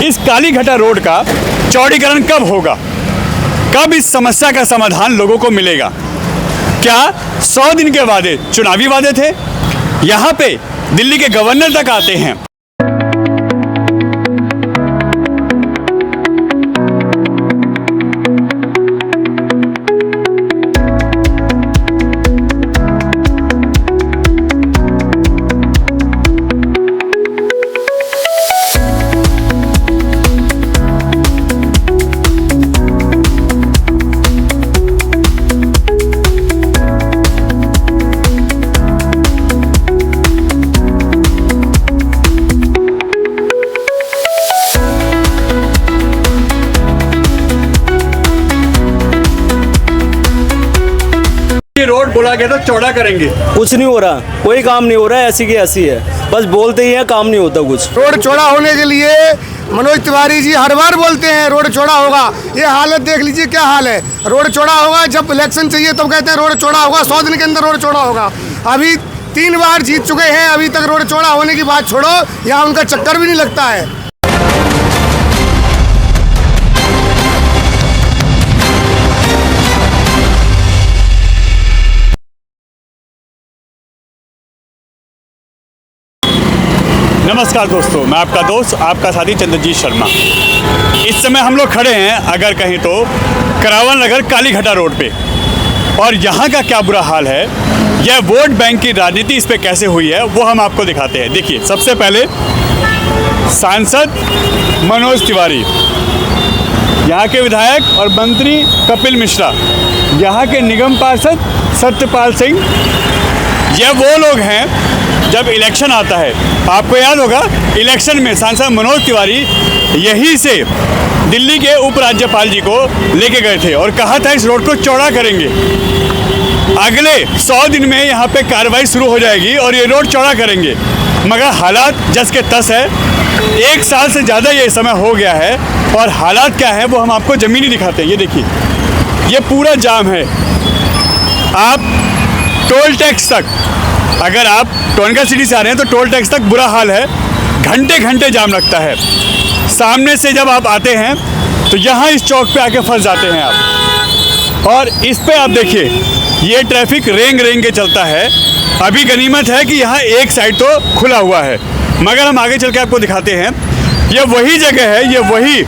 इस कालीघटा रोड का चौड़ीकरण कब होगा, कब इस समस्या का समाधान लोगों को मिलेगा। क्या 100 दिन के वादे चुनावी वादे थे? यहाँ पे दिल्ली के गवर्नर तक आते हैं। रोड बोला गया था चौड़ा करेंगे, कुछ नहीं हो रहा, कोई काम नहीं हो रहा है, ऐसी की ऐसी है, बस बोलते ही है, काम नहीं होता कुछ। रोड चौड़ा होने के लिए मनोज तिवारी जी हर बार बोलते हैं रोड चौड़ा होगा। ये हालत देख लीजिए क्या हाल है। रोड चौड़ा होगा, जब इलेक्शन चाहिए तब कहते हैं रोड चौड़ा होगा, 100 दिन के अंदर रोड चौड़ा होगा। अभी 3 बार जीत चुके हैं, अभी तक रोड चौड़ा होने की बात छोड़ो, यहाँ उनका चक्कर भी नहीं लगता है। नमस्कार दोस्तों, मैं आपका दोस्त, आपका साथी चंद्रजीत शर्मा। इस समय हम लोग खड़े हैं अगर कहीं तो करावन नगर कालीघटा रोड पे, और यहाँ का क्या बुरा हाल है, यह वोट बैंक की राजनीति इस पे कैसे हुई है वो हम आपको दिखाते हैं। देखिए, सबसे पहले सांसद मनोज तिवारी, यहाँ के विधायक और मंत्री कपिल मिश्रा, यहाँ के निगम पार्षद सत्यपाल सिंह, यह वो लोग हैं जब इलेक्शन आता है, आपको याद होगा इलेक्शन में सांसद मनोज तिवारी यहीं से दिल्ली के उपराज्यपाल जी को लेके गए थे और कहा था इस रोड को चौड़ा करेंगे, अगले 100 दिन में यहाँ पे कार्रवाई शुरू हो जाएगी और ये रोड चौड़ा करेंगे। मगर हालात जस के तस है, 1 साल से ज़्यादा ये समय हो गया है और हालात क्या है वो हम आपको ज़मीनी दिखाते हैं। ये देखिए, ये पूरा जाम है। आप टोल टैक्स तक, अगर आप टोनका सिटी से आ रहे हैं तो टोल टैक्स तक बुरा हाल है, घंटे घंटे जाम लगता है। सामने से जब आप आते हैं तो यहाँ इस चौक पे आके फंस जाते हैं आप, और इस पे आप देखिए ये ट्रैफिक रेंग रेंग के चलता है। अभी गनीमत है कि यहाँ एक साइड तो खुला हुआ है, मगर हम आगे चल के आपको दिखाते हैं। ये वही जगह है, ये वही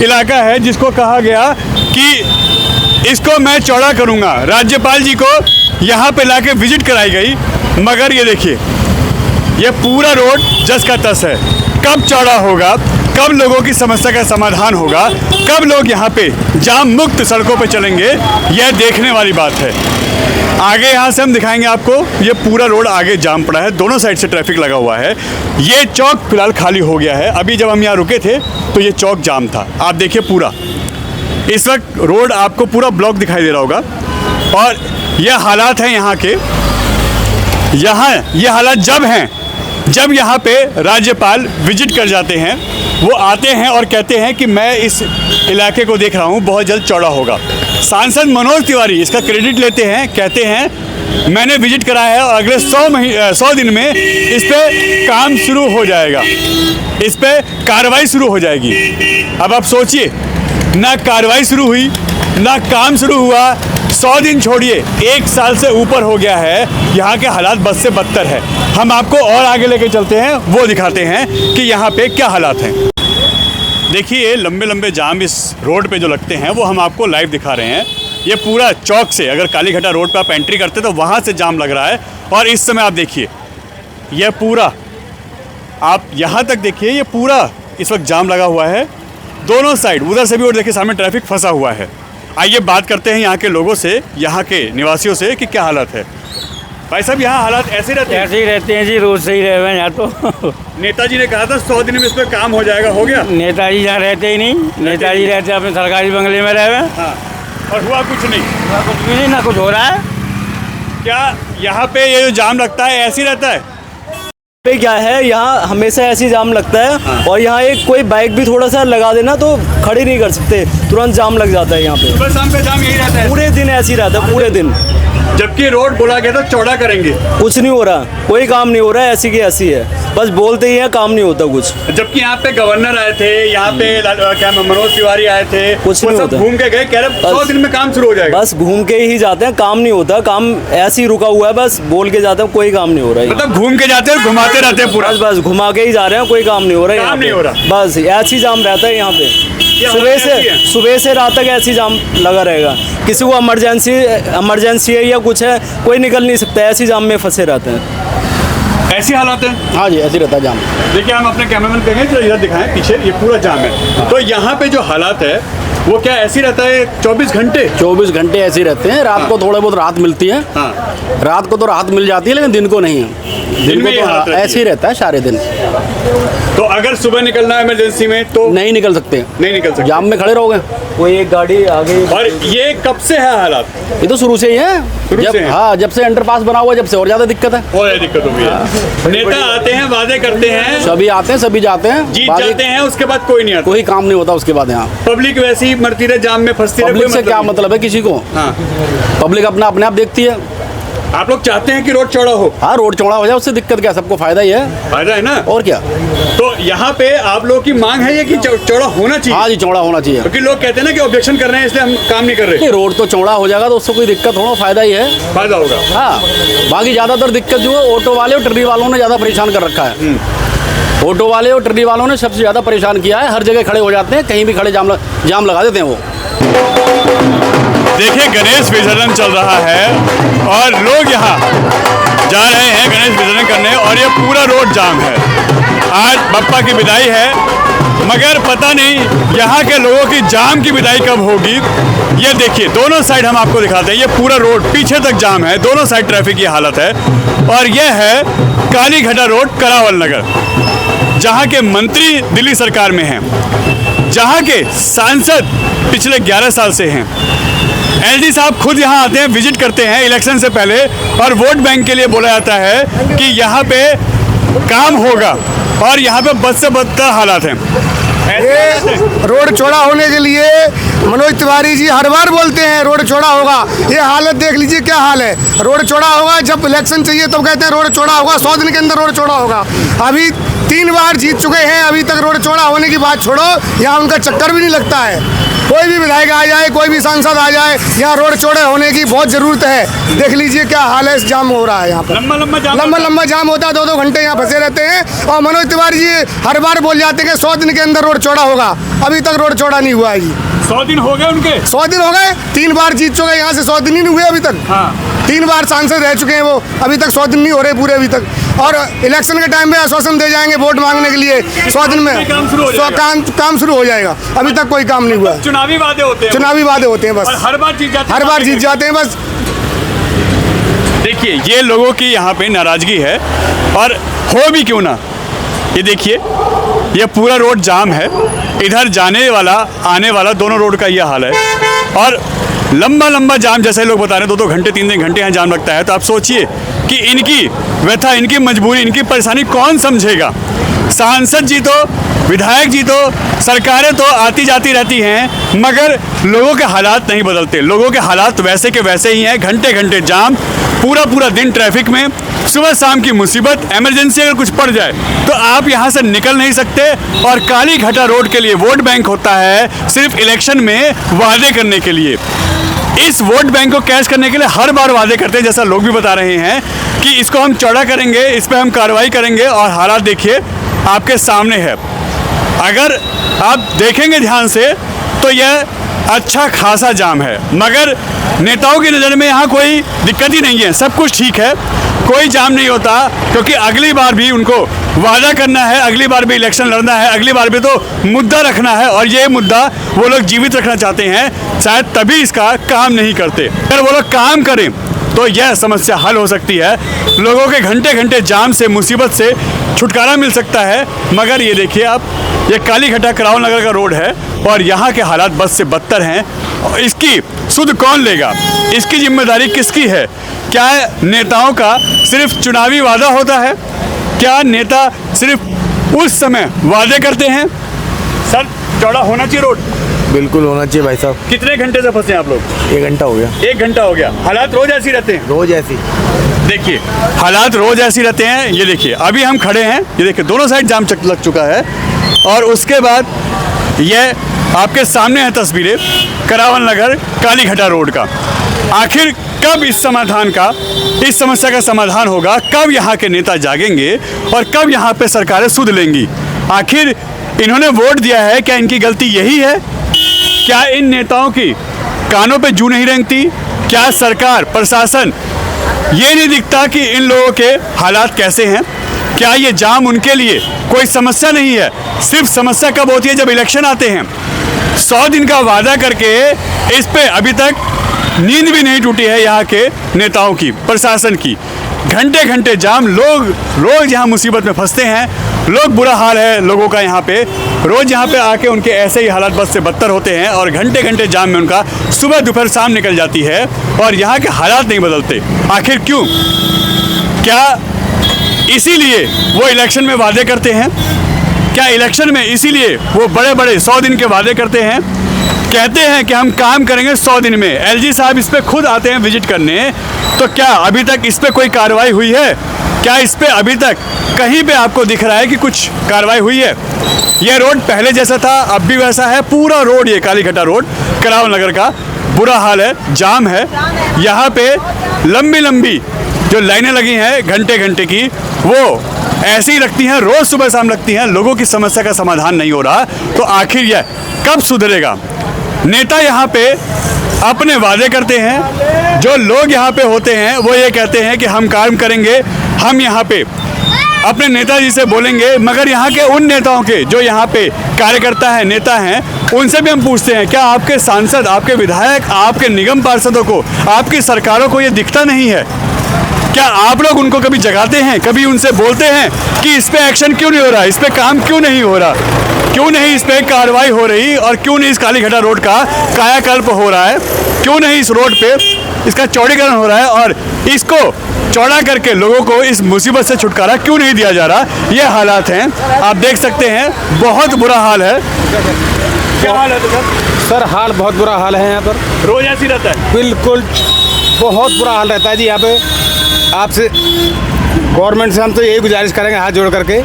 इलाका है जिसको कहा गया कि इसको मैं चौड़ा करूँगा। राज्यपाल जी को यहाँ पे लाके विजिट कराई गई, मगर ये देखिए ये पूरा रोड जस का तस है। कब चौड़ा होगा, कब लोगों की समस्या का समाधान होगा, कब लोग यहाँ पे जाम मुक्त सड़कों पे चलेंगे, यह देखने वाली बात है। आगे यहाँ से हम दिखाएंगे आपको, ये पूरा रोड आगे जाम पड़ा है, दोनों साइड से ट्रैफिक लगा हुआ है। ये चौक फिलहाल खाली हो गया है। अभी जब हम यहाँ रुके थे तो ये चौक जाम था। आप देखिए पूरा इस वक्त रोड आपको पूरा ब्लॉक दिखाई दे रहा होगा, और यह हालात हैं यहाँ के। यहाँ ये हालात जब हैं जब यहाँ पे राज्यपाल विजिट कर जाते हैं, वो आते हैं और कहते हैं कि मैं इस इलाके को देख रहा हूँ, बहुत जल्द चौड़ा होगा। सांसद मनोज तिवारी इसका क्रेडिट लेते हैं, कहते हैं मैंने विजिट कराया है और अगले 100 दिन में इस पे काम शुरू हो जाएगा, इस पे कार्रवाई शुरू हो जाएगी। अब आप सोचिए, ना कार्रवाई शुरू हुई, ना काम शुरू हुआ, 100 दिन छोड़िए 1 साल से ऊपर हो गया है। यहाँ के हालात बद से बदतर है। हम आपको और आगे लेके चलते हैं, वो दिखाते हैं कि यहाँ पे क्या हालात हैं। देखिए, लंबे लंबे जाम इस रोड पे जो लगते हैं वो हम आपको लाइव दिखा रहे हैं। ये पूरा चौक से, अगर कालीघटा रोड पे आप एंट्री करते तो वहाँ से जाम लग रहा है, और इस समय आप देखिए यह पूरा, आप यहाँ तक देखिए, ये पूरा इस वक्त जाम लगा हुआ है दोनों साइड, उधर से भी, और देखिए सामने ट्रैफिक फंसा हुआ है। आइए बात करते हैं यहाँ के लोगों से, यहाँ के निवासियों से कि क्या हालत है। भाई साहब, यहाँ हालात ऐसे रहते हैं? ऐसे ही रहते हैं जी, रोज से ही रह रहे हैं यहाँ तो। नेताजी ने कहा था 100 दिन में इस पर काम हो जाएगा, हो गया? नेताजी यहाँ रहते ही नहीं, नेताजी रहते अपने सरकारी बंगले में रह रहे हैं। हाँ, और हुआ कुछ नहीं? कुछ भी नहीं, ना कुछ हो रहा है। क्या यहाँ पे ये जो जाम लगता है ऐसे ही रहता है? पे क्या है, यहाँ हमेशा ऐसी जाम लगता है। हाँ। और यहाँ एक कोई बाइक भी थोड़ा सा लगा देना तो खड़ी नहीं कर सकते, तुरंत जाम लग जाता है यहाँ पे। सुबह शाम पे जाम यही रहता है? पूरे दिन ऐसे ही रहता है, पूरे दिन। जबकि रोड बोला गया था चौड़ा करेंगे, कुछ नहीं हो रहा, कोई काम नहीं हो रहा है, ऐसी की ऐसी है, बस बोलते ही है, काम नहीं होता कुछ। जबकि यहाँ पे गवर्नर आए थे, यहाँ पे क्या मनोज तिवारी आए थे, कुछ वो नहीं सब होता। घूम के गए, कह रहे 100 दिन में काम शुरू हो जाएगा। बस घूम के ही जाते हैं, काम नहीं होता, काम ऐसे ही रुका हुआ है, बस बोल के जाते हैं, कोई काम नहीं हो रहा है। मतलब घूम के जाते हैं, घुमाते रहते हैं पूरा। बस बस घुमा के ही जा रहे हैं, कोई काम नहीं हो रहा है, काम यहाँ नहीं पे। हो रहा। बस ऐसी जाम रहता है यहाँ पे, हालत ऐसी है? सुबह से रात तक ऐसी जाम लगा रहेगा। किसी को इमरजेंसी है या कुछ है, कोई निकल नहीं सकता, ऐसी जाम में फंसे रहते हैं। ऐसी हालात है। हाँ जी, ऐसे रहता है जाम। देखिए हम अपने कैमरामैन कहेंगे तो इधर दिखाएं, पीछे ये पूरा जाम है। तो यहाँ पे जो हालात है वो क्या ऐसी रहता है 24 घंटे? 24 घंटे ऐसे ही रहते हैं। रात को थोड़े बहुत राहत मिलती है। हाँ। रात को तो राहत मिल जाती है, लेकिन दिन को नहीं है। दिन में को ये तो हालत रहती ऐसे ही रहता है सारे दिन। तो अगर सुबह निकलना है इमरजेंसी में तो नहीं निकल सकते, नहीं निकल सकते। जाम में खड़े रहोगे। कोई एक गाड़ी आ गई। और ये कब से है हालात? ये तो शुरू से ही है। शुरू जब से है? हाँ, जब से अंडरपास बना हुआ है, जब से और ज्यादा दिक्कत है। और ये दिक्कत हो गई है। नेता आते हैं, वादे करते हैं, सभी आते हैं, सभी जाते हैं, जीत बाद जाते हैं, उसके बाद कोई नहीं आता। कोई काम नहीं होता उसके बाद। यहाँ पब्लिक वैसे ही मरती रहे, जाम में फंसती रहे, पब्लिक कोई से क्या नहीं। मतलब है किसी को? हाँ। पब्लिक अपना अपने आप देखती है। आप लोग चाहते हैं कि रोड चौड़ा हो? हाँ, रोड चौड़ा हो जाए, उससे दिक्कत क्या, सबको फायदा ही है। फायदा है ना। और क्या। तो यहाँ पे आप लोगों की मांग है ये कि चौड़ा होना चाहिए? हाँ जी, चौड़ा होना चाहिए। क्योंकि लोग कहते हैं ना कि ऑब्जेक्शन कर रहे हैं इसलिए हम काम नहीं कर रहे। ये रोड तो चौड़ा हो जाएगा तो उससे कोई दिक्कत होना, फायदा ही है। फायदा होगा। हाँ, बाकी ज्यादातर दिक्कत जो है ऑटो वाले और ट्रली वालों ने ज्यादा परेशान कर रखा है। ऑटो वाले और ट्रली वालों ने सबसे ज्यादा परेशान किया है। हर जगह खड़े हो जाते हैं, कहीं भी खड़े जाम लगा देते हैं वो। देखिए गणेश विसर्जन चल रहा है और लोग यहाँ जा रहे हैं गणेश विसर्जन करने और ये पूरा रोड जाम है। आज बप्पा की विदाई है, मगर पता नहीं यहाँ के लोगों की जाम की विदाई कब होगी। ये देखिए दोनों साइड हम आपको दिखाते हैं, ये पूरा रोड पीछे तक जाम है, दोनों साइड ट्रैफिक की हालत है। और ये है कालीघटा रोड, करावल नगर, जहाँ के मंत्री दिल्ली सरकार में हैं, जहाँ के सांसद पिछले 11 साल से हैं। एलजी साहब खुद यहाँ आते हैं, विजिट करते हैं इलेक्शन से पहले, और वोट बैंक के लिए बोला जाता है कि यहाँ पे काम होगा, और यहाँ पे बद से बदतर हालात हैं। ये रोड चौड़ा होने के लिए मनोज तिवारी जी हर बार बोलते हैं रोड चौड़ा होगा। ये हालत देख लीजिए क्या हाल है। रोड चौड़ा होगा, जब इलेक्शन चाहिए तब कहते हैं रोड चौड़ा होगा, 100 दिन के अंदर रोड चौड़ा होगा। अभी 3 बार जीत चुके हैं, अभी तक रोड चौड़ा होने की बात छोड़ो, यहाँ उनका चक्कर भी नहीं लगता है। कोई भी विधायक आ जाए, कोई भी सांसद आ जाए, यहाँ रोड चौड़े होने की बहुत ज़रूरत है। देख लीजिए क्या हाल है, जाम हो रहा है यहाँ पर। लंबा जाम होता है, 2-2 घंटे यहाँ फंसे रहते हैं। और मनोज तिवारी जी हर बार बोल जाते हैं कि 100 दिन के अंदर रोड चौड़ा होगा, अभी तक रोड चौड़ा नहीं हुआ है जी। 100 दिन हो गए उनके। 100 दिन हो गए, 3 बार जीत चुके हैं, यहाँ से 100 दिन ही नहीं हुए अभी तक। हाँ। 3 बार सांसद रह चुके हैं वो, अभी तक 100 दिन नहीं हो रहे पूरे अभी तक। और इलेक्शन के टाइम में आश्वासन दे जाएंगे वोट मांगने के लिए, 100 दिन में काम शुरू हो जाएगा। काम शुरू हो जाएगा, अभी तक कोई काम नहीं हुआ। चुनावी वादे होते हैं, चुनावी वादे होते हैं बस, और हर बार जीत जाते हैं, हर बार जीत जाते हैं बस। देखिए ये लोगों की यहाँ पे नाराजगी है, और हो भी क्यों ना। ये देखिए ये पूरा रोड जाम है, इधर जाने वाला आने वाला दोनों रोड का ये हाल है। और लंबा जाम, जैसे लोग बता रहे हैं 2-2 घंटे 3-3 घंटे यहाँ जाम लगता है। तो आप सोचिए कि इनकी व्यथा, इनकी मजबूरी, इनकी परेशानी कौन समझेगा। सांसद जी तो, विधायक जी तो, सरकारें तो आती जाती रहती हैं, मगर लोगों के हालात नहीं बदलते। लोगों के हालात वैसे के वैसे ही हैं, घंटे जाम, पूरा दिन ट्रैफिक में, सुबह शाम की मुसीबत, इमरजेंसी अगर कुछ पड़ जाए तो आप यहाँ से निकल नहीं सकते। और कालीघटा रोड के लिए वोट बैंक होता है सिर्फ इलेक्शन में वादे करने के लिए। इस वोट बैंक को कैश करने के लिए हर बार वादे करते हैं, जैसा लोग भी बता रहे हैं कि इसको हम चौड़ा करेंगे, इस पर हम कार्रवाई करेंगे। और हालात देखिए आपके सामने है, अगर आप देखेंगे ध्यान से तो यह अच्छा खासा जाम है, मगर नेताओं की नज़र में यहाँ कोई दिक्कत ही नहीं है, सब कुछ ठीक है, कोई जाम नहीं होता। क्योंकि अगली बार भी उनको वादा करना है, अगली बार भी इलेक्शन लड़ना है, अगली बार भी तो मुद्दा रखना है, और ये मुद्दा वो लोग जीवित रखना चाहते हैं। शायद तभी इसका काम नहीं करते। अगर वो लोग काम करें तो यह समस्या हल हो सकती है, लोगों के घंटे जाम से, मुसीबत से छुटकारा मिल सकता है। मगर ये देखिए आप, ये कालीघटा करावल नगर का रोड है और यहाँ के हालात बद से बदतर हैं। और इसकी सुध कौन लेगा, इसकी जिम्मेदारी किसकी है? क्या नेताओं का सिर्फ चुनावी वादा होता है? क्या नेता सिर्फ उस समय वादे करते हैं? सर चौड़ा होना चाहिए रोड। बिल्कुल होना चाहिए भाई साहब। कितने घंटे से फंसे हैं आप लोग? 1 घंटा हो गया। 1 घंटा हो गया। हालात रोज ऐसे ही रहते हैं? रोज ऐसी। देखिए हालात रोज ऐसे ही रहते हैं। ये देखिए अभी हम खड़े हैं, ये देखिए दोनों साइड जाम लग चुका है। और उसके बाद ये आपके सामने है तस्वीरें करावल नगर कालीघटा रोड का। आखिर कब इस समस्या का समाधान होगा? कब यहाँ के नेता जागेंगे और कब यहाँ पे सरकारें सुध लेंगी? आखिर इन्होंने वोट दिया है, क्या इनकी गलती यही है? क्या इन नेताओं की कानों पे जू नहीं रेंगती? क्या सरकार प्रशासन ये नहीं दिखता कि इन लोगों के हालात कैसे हैं? क्या ये जाम उनके लिए कोई समस्या नहीं है? सिर्फ समस्या कब होती है? जब इलेक्शन आते हैं। 100 दिन का वादा करके इस पे अभी तक नींद भी नहीं टूटी है यहाँ के नेताओं की, प्रशासन की। घंटे घंटे जाम, लोग रोज यहाँ मुसीबत में फंसते हैं। लोग बुरा हाल है लोगों का यहाँ पे। रोज यहाँ पे आके उनके ऐसे ही हालात बद से बदतर होते हैं और घंटे घंटे जाम में उनका सुबह दोपहर शाम निकल जाती है और यहाँ के हालात नहीं बदलते। आखिर क्यों? क्या इसीलिए वो इलेक्शन में वादे करते हैं? क्या इलेक्शन में इसीलिए वो बड़े बड़े 100 दिन के वादे करते हैं? कहते हैं कि हम काम करेंगे 100 दिन में। एलजी साहब इस पे खुद आते हैं विजिट करने, तो क्या अभी तक इस पे कोई कार्रवाई हुई है? क्या इस पे अभी तक कहीं पे आपको दिख रहा है कि कुछ कार्रवाई हुई है? ये रोड पहले जैसा था, अब भी वैसा है। पूरा रोड ये कालीघटा रोड करावल नगर का बुरा हाल है, जाम है। यहाँ पे लंबी लंबी जो लाइनें लगी हैं घंटे घंटे की, वो ऐसी ही लगती हैं, रोज सुबह शाम लगती हैं। लोगों की समस्या का समाधान नहीं हो रहा, तो आखिर यह कब सुधरेगा? नेता यहाँ पे अपने वादे करते हैं, जो लोग यहाँ पे होते हैं वो ये कहते हैं कि हम काम करेंगे, हम यहाँ पे अपने नेताजी से बोलेंगे। मगर यहाँ के उन नेताओं के जो यहाँ पे कार्यकर्ता हैं, नेता हैं, उनसे भी हम पूछते हैं, क्या आपके सांसद, आपके विधायक, आपके निगम पार्षदों को, आपकी सरकारों को ये दिखता नहीं है? क्या आप लोग उनको कभी जगाते हैं? कभी उनसे बोलते हैं कि इस पे एक्शन क्यों नहीं हो रहा, इस पे काम क्यों नहीं हो रहा, क्यों नहीं इस पे कार्रवाई हो रही, और क्यों नहीं इस कालीघटा रोड का कायाकल्प हो रहा है? क्यों नहीं इस रोड पे इसका चौड़ीकरण हो रहा है और इसको चौड़ा करके लोगों को इस मुसीबत से छुटकारा क्यों नहीं दिया जा रहा? ये हालात हैं, आप देख सकते हैं, बहुत बुरा हाल है। क्या हाल है सर? हाल बहुत बुरा हाल है यहाँ पर। रोज ऐसी रहता है? बिल्कुल बहुत बुरा हाल रहता है जी यहाँ पे। आपसे गवर्नमेंट से हम तो यही गुजारिश करेंगे हाथ जोड़ करके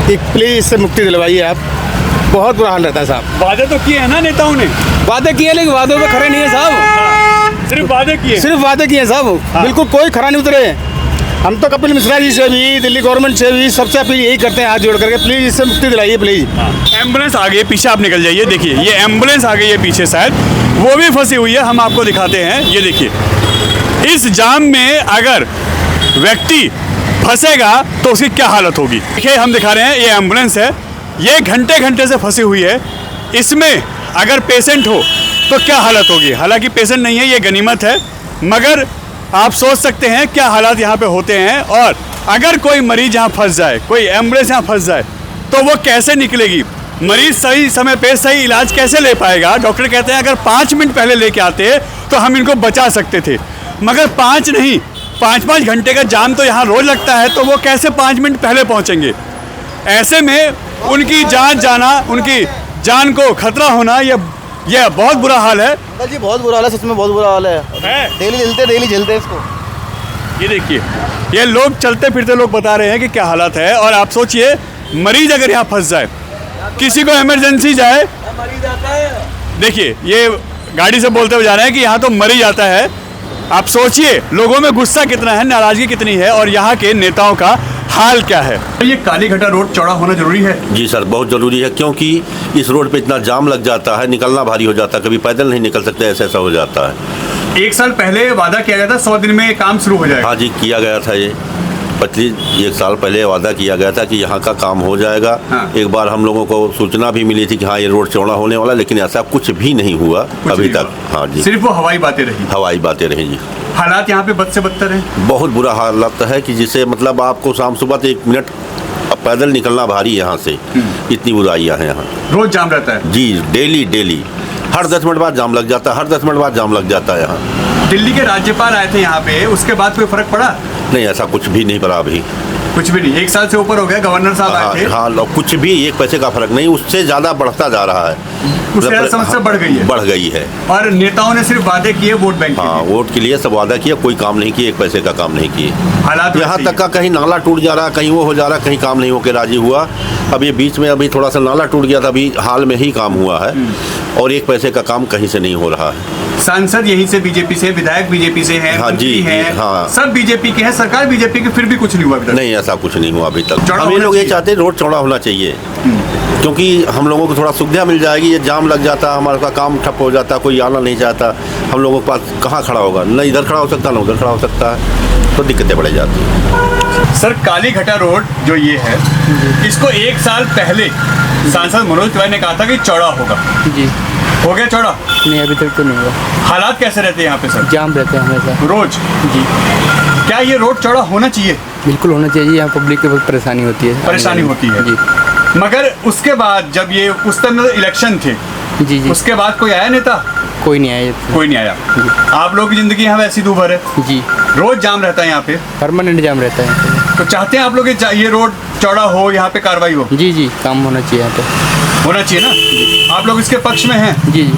कि प्लीज़ इससे मुक्ति दिलवाइए आप। बहुत बुरा हाल रहता है साहब। वादे तो किए हैं ना नेताओं ने? वादे किए लेकिन वादों पे खड़े नहीं है साहब। सिर्फ वादे किए? सिर्फ वादे किए साहब, बिल्कुल कोई खड़ा नहीं उतरे। हम तो कपिल मिश्रा जी से भी, दिल्ली गवर्नमेंट से भी, सबसे अपील यही करते हैं हाथ जोड़ करके, प्लीज़ इससे मुक्ति दिलाइए प्लीज़। एम्बुलेंस आ गई है, पीछे आप निकल जाइए। देखिए ये एम्बुलेंस आ गई है पीछे, शायद वो भी फंसी हुई है। हम आपको दिखाते हैं, ये देखिए इस जाम में अगर व्यक्ति फंसेगा तो उसकी क्या हालत होगी। देखिए हम दिखा रहे हैं, ये एम्बुलेंस है, ये घंटे घंटे से फंसी हुई है। इसमें अगर पेशेंट हो तो क्या हालत होगी। हालांकि पेशेंट नहीं है, ये गनीमत है, मगर आप सोच सकते हैं क्या हालात यहाँ पे होते हैं। और अगर कोई मरीज यहाँ फंस जाए, कोई एम्बुलेंस यहाँ फंस जाए, तो वो कैसे निकलेगी? मरीज सही समय पे सही इलाज कैसे ले पाएगा? डॉक्टर कहते हैं अगर 5 मिनट पहले लेके आते तो हम इनको बचा सकते थे, मगर 5 नहीं, 5-5 घंटे का जाम तो यहाँ रोज लगता है, तो वो कैसे 5 मिनट पहले पहुँचेंगे? ऐसे में उनकी जान जाना, उनकी जान को खतरा होना, यह बहुत बुरा हाल है। अंकल जी बहुत बुरा हाल है, सच में बहुत बुरा हाल है। डेली झेलते इसको। ये देखिए ये लोग चलते फिरते लोग बता रहे हैं कि क्या हालत है। और आप सोचिए मरीज अगर यहाँ फंस जाए, किसी को इमरजेंसी जाए, मरीज आता है। देखिए ये गाड़ी से बोलते हुए जा रहे हैं कि यहाँ तो मरीज आता है। आप सोचिए लोगों में गुस्सा कितना है, नाराजगी कितनी है, और यहाँ के नेताओं का हाल क्या है। ये कालीघटा रोड चौड़ा होना जरूरी है? जी सर, बहुत ज़रूरी है, क्योंकि इस रोड पे इतना जाम लग जाता है, निकलना भारी हो जाता है, कभी पैदल नहीं निकल सकते, ऐसा हो जाता है। 1 साल पहले वादा किया गया था 100 दिन में काम शुरू हो जाएगा। हाँ जी, किया गया था। ये 1 साल पहले वादा किया गया था कि यहाँ का काम हो जाएगा। हाँ। एक बार हम लोगों को सूचना भी मिली थी कि हाँ ये रोड चौड़ा होने वाला, लेकिन ऐसा कुछ भी नहीं हुआ अभी तक। हाँ जी, सिर्फ वो हवाई बातें रही। हवाई बातें रही जी। हालात यहाँ पे बद से बदतर हैं। बहुत बुरा हालत है कि जिसे मतलब आपको शाम सुबह 1 मिनट पैदल निकलना भारी यहाँ से, इतनी बुराइयाँ हैं यहाँ। रोज जाम रहता है? जी, डेली हर 10 मिनट बाद जाम लग जाता है, हर 10 मिनट बाद जाम लग जाता है यहाँ। दिल्ली के राज्यपाल आए थे यहाँ पे, उसके बाद कोई फर्क पड़ा? नहीं, ऐसा कुछ भी नहीं पड़ा अभी। कुछ भी नहीं, 1 साल से ऊपर हो गया, गवर्नर साहब आए थे। हाँ कुछ भी 1 पैसे का फर्क नहीं, उससे ज़्यादा बढ़ता जा रहा है। उससे ज़्यादा समस्या बढ़ गई है। बढ़ गई है। और नेताओं ने सिर्फ वादे किए वोट बैंक के हाँ, लिए। वोट के लिए सब वादा किया, कोई काम नहीं किए, 1 पैसे का काम नहीं किए। हालात यहाँ वैसे तक का कहीं नाला टूट जा रहा, कहीं वो हो जा रहा, कहीं काम नहीं होकर राजी हुआ। अब ये बीच में अभी थोड़ा सा नाला टूट गया था, अभी हाल में ही काम हुआ है, और 1 पैसे का काम कहीं से नहीं हो रहा है। सांसद यहीं से बीजेपी से, विधायक बीजेपी से हैं, हाँ, मंत्री जी, हैं, हाँ। सब बीजेपी के हैं, सरकार बीजेपी की, फिर भी कुछ नहीं हुआ अभी तक। नहीं, ऐसा कुछ नहीं हुआ अभी तक। चौड़ा हम ये होना लोग ये चाहिए। चाहते हैं रोड चौड़ा होना चाहिए, क्योंकि हम लोगों को थोड़ा सुविधा मिल जाएगी। ये जाम लग जाता, हमारा का काम ठप हो जाता, कोई आना नहीं चाहता, हम लोगों के पास कहाँ खड़ा होगा, न इधर खड़ा हो सकता, न उधर खड़ा हो सकता है, तो दिक्कतें बढ़ जाती हैं। सर, काली घटा रोड जो ये है, इसको 1 साल पहले सांसद मनोज तिवारी ने कहा था कि चौड़ा होगा। जी हो गया चौड़ा? नहीं, अभी तक तो नहीं हुआ। हालात कैसे रहते हैं यहाँ पे सर? जाम रहते हैं हमेशा। रोज? जी क्या ये रोड चौड़ा होना चाहिए? बिल्कुल होना चाहिए, यहाँ पब्लिक की बहुत परेशानी होती है। परेशानी होती है जी मगर उसके बाद जब ये उस समय इलेक्शन थे, जी जी, उसके बाद कोई आया नेता? कोई नहीं आया। कोई नहीं आया। आप लोगों की जिंदगी यहाँ वैसी दूभर है, जी, रोज जाम रहता है यहाँ पे, परमानेंट जाम रहता है। तो चाहते हैं आप लोग ये रोड चौड़ा हो, यहाँ पे कार्रवाई हो? जी जी, काम होना चाहिए यहाँ पे। होना चाहिए ना? आप लोग इसके पक्ष में हैं? जी जी।